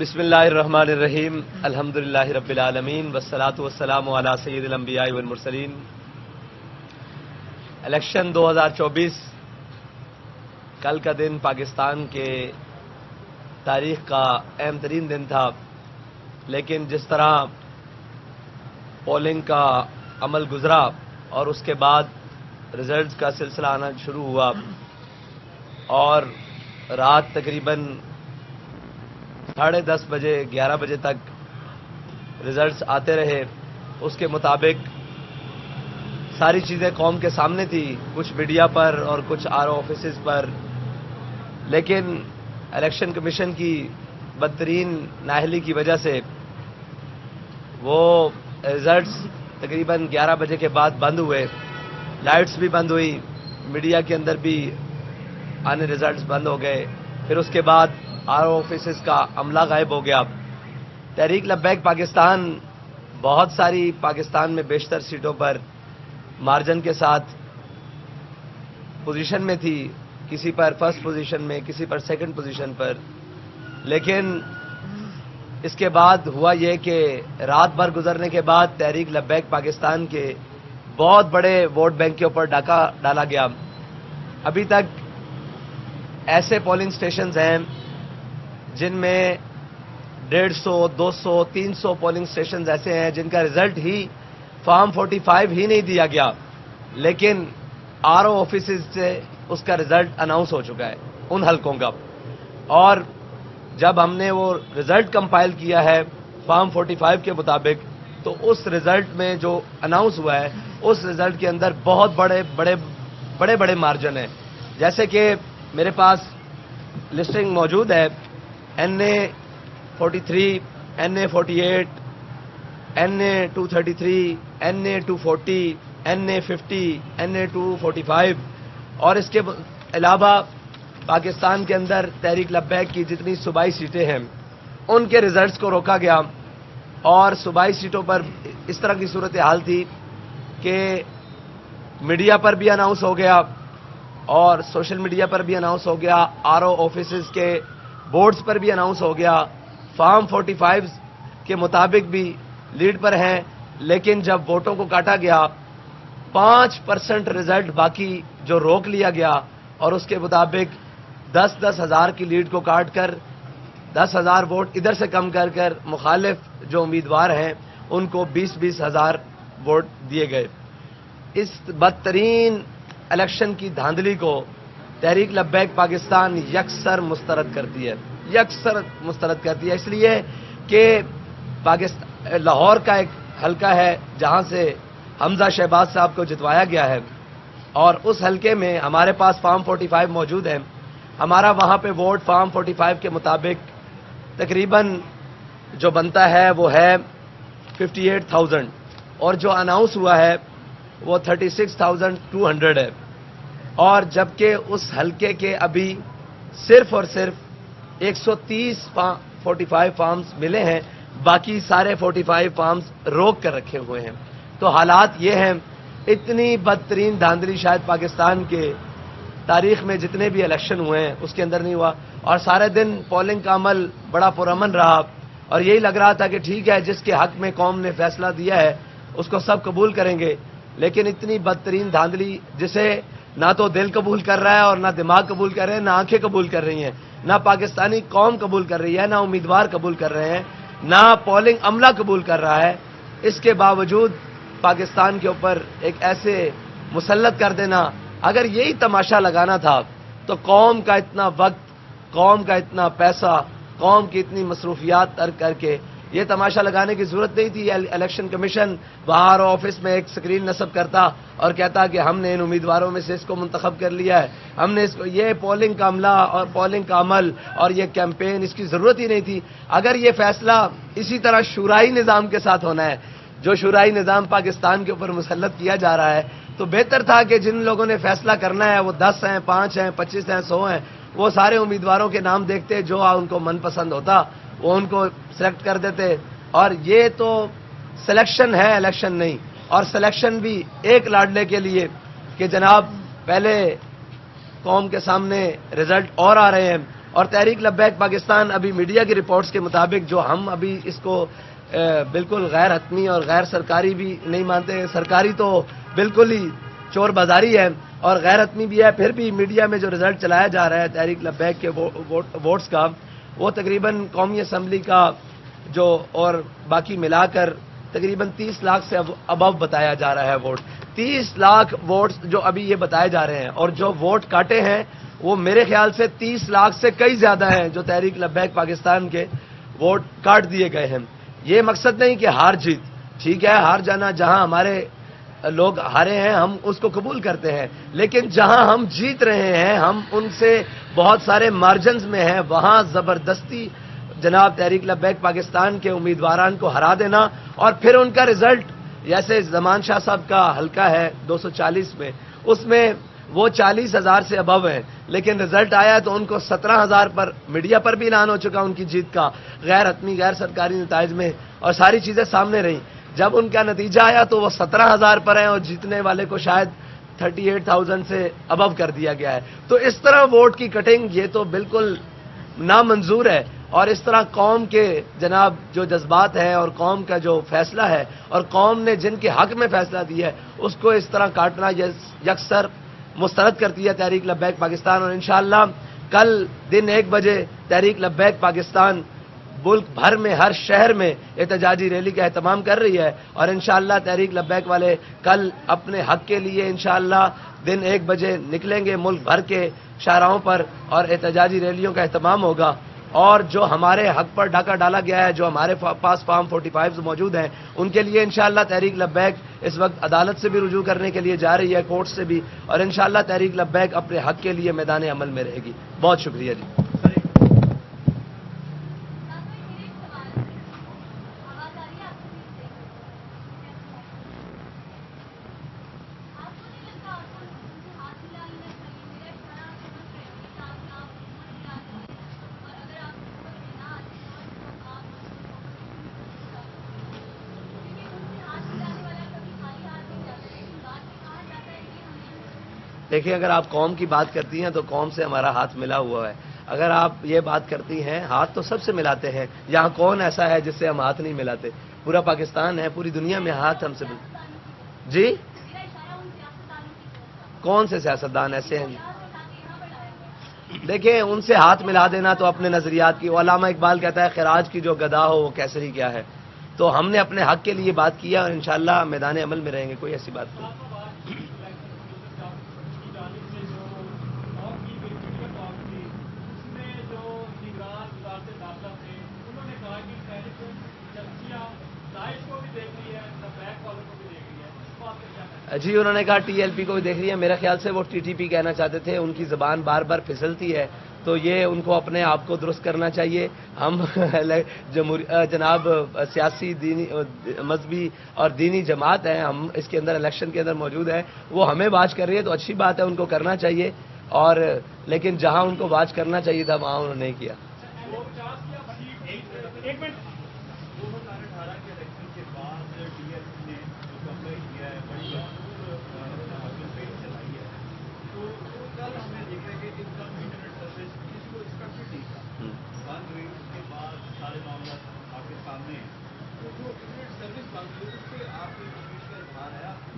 بسم اللہ الرحمن الرحیم الحمدللہ رب العالمین والصلاة والسلام علی سید الانبیاء والمرسلین۔ الیکشن 2024 کل کا دن پاکستان کے تاریخ کا اہم ترین دن تھا، لیکن جس طرح پولنگ کا عمل گزرا اور اس کے بعد ریزلٹس کا سلسلہ آنا شروع ہوا اور رات تقریباً 10:30 بجے 11 بجے تک ریزلٹس آتے رہے، اس کے مطابق ساری چیزیں قوم کے سامنے تھی، کچھ میڈیا پر اور کچھ RO آفیسز پر، لیکن الیکشن کمیشن کی بدترین نااہلی کی وجہ سے وہ ریزلٹس تقریباً 11 بجے کے بعد بند ہوئے، لائٹس بھی بند ہوئی، میڈیا کے اندر بھی آنے ریزلٹس بند ہو گئے، پھر اس کے بعد RO آفیسز کا عملہ غائب ہو گیا۔ تحریک لبیک پاکستان بہت ساری پاکستان میں بیشتر سیٹوں پر مارجن کے ساتھ پوزیشن میں تھی، کسی پر فرسٹ پوزیشن میں، کسی پر سیکنڈ پوزیشن پر، لیکن اس کے بعد ہوا یہ کہ رات بھر گزرنے کے بعد تحریک لبیک پاکستان کے بہت بڑے ووٹ بینک کے اوپر ڈاکہ ڈالا گیا۔ ابھی تک ایسے پولنگ سٹیشنز ہیں جن میں 150، 200، 300 پولنگ سٹیشنز ایسے ہیں جن کا ریزلٹ ہی فارم 45 ہی نہیں دیا گیا، لیکن RO آفیسز سے اس کا ریزلٹ اناؤنس ہو چکا ہے ان حلقوں کا، اور جب ہم نے وہ ریزلٹ کمپائل کیا ہے فارم 45 کے مطابق تو اس ریزلٹ میں جو اناؤنس ہوا ہے اس ریزلٹ کے اندر بہت بڑے مارجن ہیں، جیسے کہ میرے پاس لسٹنگ موجود ہے، NA 43، NA 48، NA 233، NA 240، NA 50، NA 245، اور اس کے علاوہ پاکستان کے اندر تحریک لبیک کی جتنی صوبائی سیٹیں ہیں ان کے ریزلٹس کو روکا گیا، اور صوبائی سیٹوں پر اس طرح کی صورتحال تھی کہ میڈیا پر بھی اناؤنس ہو گیا اور سوشل میڈیا پر بھی اناؤنس ہو گیا، RO آفیسز کے بورڈز پر بھی اناؤنس ہو گیا، فارم 45 کے مطابق بھی لیڈ پر ہیں، لیکن جب ووٹوں کو کاٹا گیا 5% ریزلٹ باقی جو روک لیا گیا، اور اس کے مطابق 10 ہزار کی لیڈ کو کاٹ کر 10,000 ووٹ ادھر سے کم کر کر مخالف جو امیدوار ہیں ان کو 20 ہزار ووٹ دیے گئے۔ اس بدترین الیکشن کی دھاندلی کو تحریک لبیک پاکستان یکسر مسترد کرتی ہے، اس لیے کہ لاہور کا ایک حلقہ ہے جہاں سے حمزہ شہباز صاحب کو جتوایا گیا ہے، اور اس حلقے میں ہمارے پاس فارم 45 موجود ہے، ہمارا وہاں پہ ووٹ فارم 45 کے مطابق تقریباً جو بنتا ہے وہ ہے 58,000، اور جو اناؤنس ہوا ہے وہ 36,200 ہے، اور جبکہ اس حلقے کے ابھی صرف اور صرف 130 45 فارمز ملے ہیں، باقی سارے 45 فارمز روک کر رکھے ہوئے ہیں۔ تو حالات یہ ہیں، اتنی بدترین دھاندلی شاید پاکستان کے تاریخ میں جتنے بھی الیکشن ہوئے ہیں اس کے اندر نہیں ہوا، اور سارے دن پولنگ کا عمل بڑا پرامن رہا، اور یہی لگ رہا تھا کہ ٹھیک ہے جس کے حق میں قوم نے فیصلہ دیا ہے اس کو سب قبول کریں گے، لیکن اتنی بدترین دھاندلی جسے نہ تو دل قبول کر رہا ہے اور نہ دماغ قبول کر رہے ہیں، نہ آنکھیں قبول کر رہی ہیں، نہ پاکستانی قوم قبول کر رہی ہے، نہ امیدوار قبول کر رہے ہیں، نہ پولنگ عملہ قبول کر رہا ہے، اس کے باوجود پاکستان کے اوپر ایک ایسے مسلط کر دینا، اگر یہی تماشا لگانا تھا تو قوم کا اتنا وقت، قوم کا اتنا پیسہ، قوم کی اتنی مصروفیات ترک کر کے یہ تماشا لگانے کی ضرورت نہیں تھی۔ الیکشن کمیشن باہر آفس میں ایک اسکرین نصب کرتا اور کہتا کہ ہم نے ان امیدواروں میں سے اس کو منتخب کر لیا ہے، ہم نے اس کو، یہ پولنگ کا عملہ اور پولنگ کا عمل اور یہ کیمپین، اس کی ضرورت ہی نہیں تھی۔ اگر یہ فیصلہ اسی طرح شورائی نظام کے ساتھ ہونا ہے، جو شورائی نظام پاکستان کے اوپر مسلط کیا جا رہا ہے، تو بہتر تھا کہ جن لوگوں نے فیصلہ کرنا ہے وہ 10 ہیں، 5 ہیں، 25 ہیں، 100 ہیں، وہ سارے امیدواروں کے نام دیکھتے، جو ان کو من پسند ہوتا وہ ان کو سلیکٹ کر دیتے، اور یہ تو سلیکشن ہے، الیکشن نہیں، اور سلیکشن بھی ایک لاڈلے کے لیے کہ جناب پہلے قوم کے سامنے رزلٹ اور آ رہے ہیں اور تحریک لبیک پاکستان ابھی میڈیا کی رپورٹس کے مطابق، جو ہم ابھی اس کو بالکل غیر حتمی اور غیر سرکاری بھی نہیں مانتے، سرکاری تو بالکل ہی چور بازاری ہے اور غیر حتمی بھی ہے، پھر بھی میڈیا میں جو رزلٹ چلایا جا رہا ہے تحریک لبیک کے ووٹس کا، وہ تقریباً قومی اسمبلی کا جو اور باقی ملا کر تقریباً 30 لاکھ سے ابو بتایا جا رہا ہے ووٹ. 30 لاکھ ووٹس جو ابھی یہ بتائے جا رہے ہیں، اور جو ووٹ کاٹے ہیں وہ میرے خیال سے 30 لاکھ سے کئی زیادہ ہیں جو تحریک لبیک پاکستان کے ووٹ کاٹ دیے گئے ہیں. یہ مقصد نہیں کہ ہار جیت، ٹھیک ہے، ہار جانا، جہاں ہمارے لوگ ہارے ہیں ہم اس کو قبول کرتے ہیں، لیکن جہاں ہم جیت رہے ہیں، ہم ان سے بہت سارے مارجنز میں ہیں، وہاں زبردستی جناب تحریک لبیک پاکستان کے امیدواران کو ہرا دینا اور پھر ان کا رزلٹ، جیسے زمان شاہ صاحب کا حلقہ ہے 240 میں، اس میں وہ 40,000 سے ابو ہیں، لیکن رزلٹ آیا تو ان کو 17,000 پر میڈیا پر بھی اعلان ہو چکا ان کی جیت کا، غیر حتمی غیر سرکاری نتائج میں، اور ساری چیزیں سامنے رہیں. جب ان کا نتیجہ آیا تو وہ 17,000 پر ہیں اور جیتنے والے کو شاید 38,000 سے ابو کر دیا گیا ہے. تو اس طرح ووٹ کی کٹنگ یہ تو بالکل نامنظور ہے، اور اس طرح قوم کے جناب جو جذبات ہیں اور قوم کا جو فیصلہ ہے اور قوم نے جن کے حق میں فیصلہ دیا ہے اس کو اس طرح کاٹنا یکسر مسترد کرتی ہے تحریک لبیک پاکستان. اور انشاءاللہ کل دن 1 بجے تحریک لبیک پاکستان ملک بھر میں ہر شہر میں احتجاجی ریلی کا اہتمام کر رہی ہے، اور انشاءاللہ تحریک لبیک والے کل اپنے حق کے لیے انشاءاللہ دن 1 بجے نکلیں گے ملک بھر کے شاہراہوں پر اور احتجاجی ریلیوں کا اہتمام ہوگا. اور جو ہمارے حق پر ڈاکہ ڈالا گیا ہے، جو ہمارے پاس فارم 45 موجود ہیں، ان کے لیے انشاءاللہ تحریک لبیک اس وقت عدالت سے بھی رجوع کرنے کے لیے جا رہی ہے، کورٹ سے بھی، اور انشاءاللہ تحریک لبیک اپنے حق کے لیے میدان عمل میں رہے گی. بہت شکریہ جی. دیکھیں، اگر آپ قوم کی بات کرتی ہیں تو قوم سے ہمارا ہاتھ ملا ہوا ہے. اگر آپ یہ بات کرتی ہیں، ہاتھ تو سب سے ملاتے ہیں. یہاں کون ایسا ہے جس سے ہم ہاتھ نہیں ملاتے؟ پورا پاکستان ہے، پوری دنیا میں ہاتھ ہم سے جی. کون سے سیاستدان ایسے ہیں؟ دیکھیں، ان سے ہاتھ ملا دینا تو اپنے نظریات کی، علامہ اقبال کہتا ہے خراج کی جو گدا ہو وہ کیسری کیا ہے. تو ہم نے اپنے حق کے لیے بات کیا اور انشاءاللہ میدان عمل میں رہیں گے، کوئی ایسی بات نہیں. جی، انہوں نے کہا ٹی ایل پی کو بھی دیکھ رہی ہے. میرے خیال سے وہ ٹی ٹی پی کہنا چاہتے تھے. ان کی زبان بار بار پھسلتی ہے، تو یہ ان کو اپنے آپ کو درست کرنا چاہیے. ہم جناب سیاسی، دینی، مذہبی اور دینی جماعت ہیں، ہم اس کے اندر الیکشن کے اندر موجود ہیں. وہ ہمیں واچ کر رہی ہے تو اچھی بات ہے، ان کو کرنا چاہیے. اور لیکن جہاں ان کو واچ کرنا چاہیے تھا وہاں انہوں نے نہیں کیا.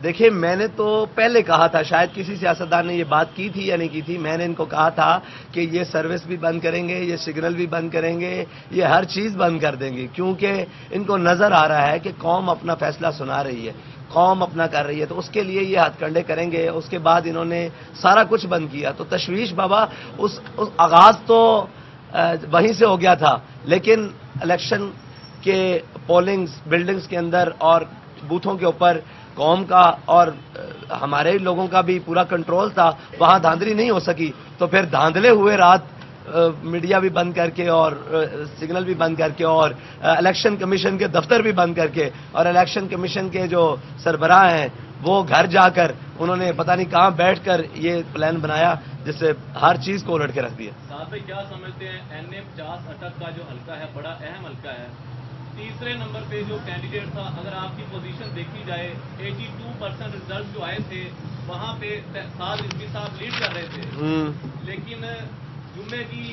دیکھیں، میں نے تو پہلے کہا تھا، شاید کسی سیاستدان نے یہ بات کی تھی یا نہیں کی تھی، میں نے ان کو کہا تھا کہ یہ سروس بھی بند کریں گے، یہ سگنل بھی بند کریں گے، یہ ہر چیز بند کر دیں گے، کیونکہ ان کو نظر آ رہا ہے کہ قوم اپنا فیصلہ سنا رہی ہے، قوم اپنا کر رہی ہے، تو اس کے لیے یہ ہتھ کنڈے کریں گے. اس کے بعد انہوں نے سارا کچھ بند کیا. تو تشویش بابا اس آغاز تو وہیں سے ہو گیا تھا، لیکن الیکشن کے پولنگ بلڈنگز کے اندر اور بوتھوں کے اوپر قوم کا اور ہمارے لوگوں کا بھی پورا کنٹرول تھا، وہاں دھاندلی نہیں ہو سکی. تو پھر دھاندلے ہوئے رات میڈیا بھی بند کر کے اور سگنل بھی بند کر کے اور الیکشن کمیشن کے دفتر بھی بند کر کے، اور الیکشن کمیشن کے جو سربراہ ہیں وہ گھر جا کر انہوں نے پتہ نہیں کہاں بیٹھ کر یہ پلان بنایا جس سے ہر چیز کو الٹ کے رکھ دیا. صاحب بھائی کیا سمجھتے ہیں NA-50 اٹک کا جو حلقہ ہے بڑا اہم حلقہ ہے، تیسرے نمبر پہ جو کینڈیڈیٹ تھا، اگر آپ کی پوزیشن دیکھی جائے 82% ریزلٹ جو آئے تھے وہاں پہ سعد رضوی صاحب لیڈ کر رہے تھے، لیکن جمعے کی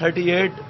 38